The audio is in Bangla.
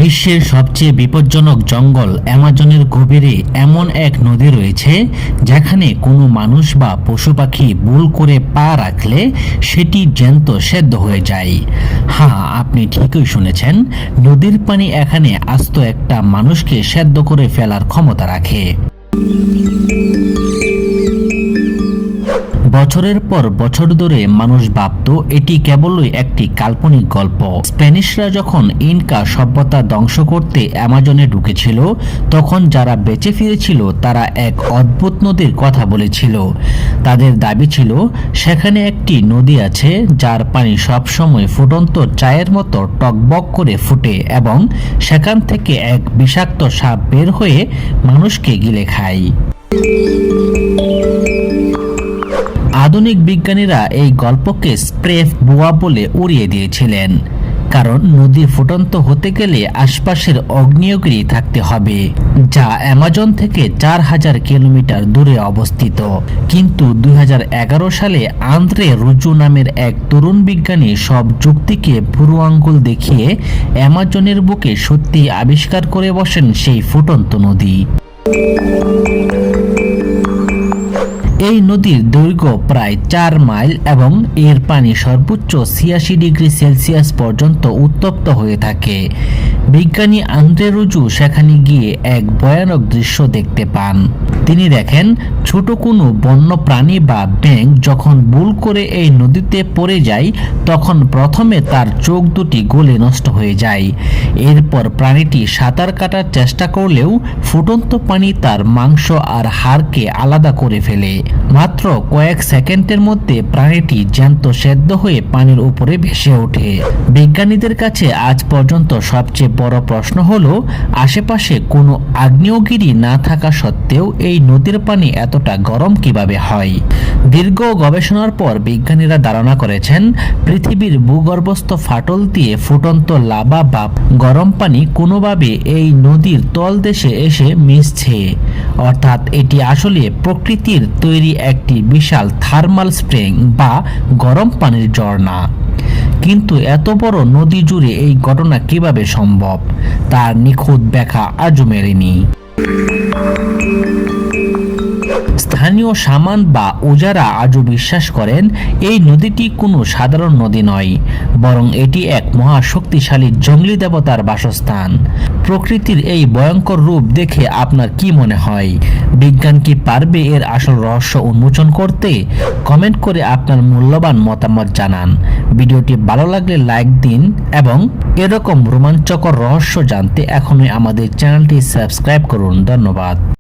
বিশ্বের সবচেয়ে বিপজ্জনক জঙ্গল অ্যামাজনের গভীরে এমন এক নদী রয়েছে যেখানে কোনো মানুষ বা পশু পাখি ভুল করে পা রাখলে সেটি জ্যান্ত সেদ্ধ হয়ে যায়। হ্যাঁ, আপনি ঠিকই শুনেছেন, নদীর পানি এখানে আস্ত একটা মানুষকে সেদ্ধ করে ফেলার ক্ষমতা রাখে। বছরের পর বছর ধরে মানুষ ভাবত এটি কেবলই একটি কাল্পনিক গল্প। স্প্যানিশরা যখন ইনকা সভ্যতা ধ্বংস করতে অ্যামাজনে ঢুকেছিল, তখন যারা বেঁচে ফিরেছিল তারা এক অদ্ভুত নদীর কথা বলেছিল। তাদের দাবি ছিল সেখানে একটি নদী আছে যার পানি সবসময় ফুটন্ত চায়ের মতো টকবক করে ফুটে এবং সেখান থেকে এক বিষাক্ত সাপ বের হয়ে মানুষকে গিলে খায়। আধুনিক বিজ্ঞানীরা এই গল্পকে স্প্রেফ বুয়া বলে উড়িয়ে দিয়েছিলেন, কারণ নদী ফুটন্ত হতে গেলে আশপাশের আগ্নেয়গিরি থাকতে হবে, যা অ্যামাজন থেকে 4000 কিলোমিটার দূরে অবস্থিত। কিন্তু 2011 সালে আন্দ্রে রুজু নামের এক তরুণ বিজ্ঞানী সব যুক্তিকে বুড়ো আঙ্গুল দেখিয়ে অ্যামাজনের বুকে সত্যি আবিষ্কার করে বসেন সেই ফুটন্ত নদী। এই নদীর দৈর্ঘ্য প্রায় 4 মাইল এবং এর পানি সর্বোচ্চ 86 ডিগ্রি সেলসিয়াস পর্যন্ত উত্তপ্ত হয়ে থাকে। বিজ্ঞানী আন্দ্রে রুজু সেখানে গিয়ে এক ভয়ানক দৃশ্য দেখতে পান। তিনি দেখেন ছোট কোনো বন্য প্রাণী বা ব্যাঙ যখন ভুল করে এই নদীতে পড়ে যায়, তখন প্রথমে তার চোখ দুটি গলে নষ্ট হয়ে যায়। এরপর প্রাণীটি সাঁতার কাটার চেষ্টা করলেও ফুটন্ত পানি তার মাংস আর হাড়কে আলাদা করে ফেলে। মাত্র কয়েক সেকেন্ডের মধ্যে প্রাণীটি জ্যান্ত সেদ্ধ হয়ে পানির উপরে ভেসে ওঠে। বিজ্ঞানীদের কাছে আজ পর্যন্ত সবচেয়ে বড় প্রশ্ন হলো, আশেপাশে কোনো আগ্নেয়গিরি না থাকা সত্ত্বেও এই নদীর পানি এতটা গরম কিভাবে হয়। দীর্ঘ গবেষণার পর বিজ্ঞানীরা ধারণা করেছেন পৃথিবীর ভূগর্ভস্থ ফাটল দিয়ে ফুটন্ত লাভা বা গরম পানি কোনোভাবে এই নদীর তলদেশে এসে মিশছে। অর্থাৎ এটি আসলে প্রকৃতির তৈরি একটি বিশাল থার্মাল স্প্রিং বা গরম পানির ঝর্ণা। কিন্তু এত বড় নদী জুড়ে এই ঘটনা কিভাবে সম্ভব, তার নিখুঁত ব্যাখ্যা আজও মেলেনি। স্থানীয় শামান বা ওজারা আজও বিশ্বাস করেন এই নদীটি কোনো সাধারণ নদী নয়, বরং এটি এক মহাশক্তিশালী জঙ্গলি দেবতার বাসস্থান। প্রকৃতির এই ভয়ঙ্কর রূপ দেখে আপনার কি মনে হয়? বিজ্ঞান কি পারবে এর আসল রহস্য উন্মোচন করতে? কমেন্ট করে আপনার মূল্যবান মতামত জানান। ভিডিওটি ভালো লাগলে লাইক দিন এবং এরকম রোমাঞ্চকর রহস্য জানতে এখনই আমাদের চ্যানেলটি সাবস্ক্রাইব করুন। ধন্যবাদ।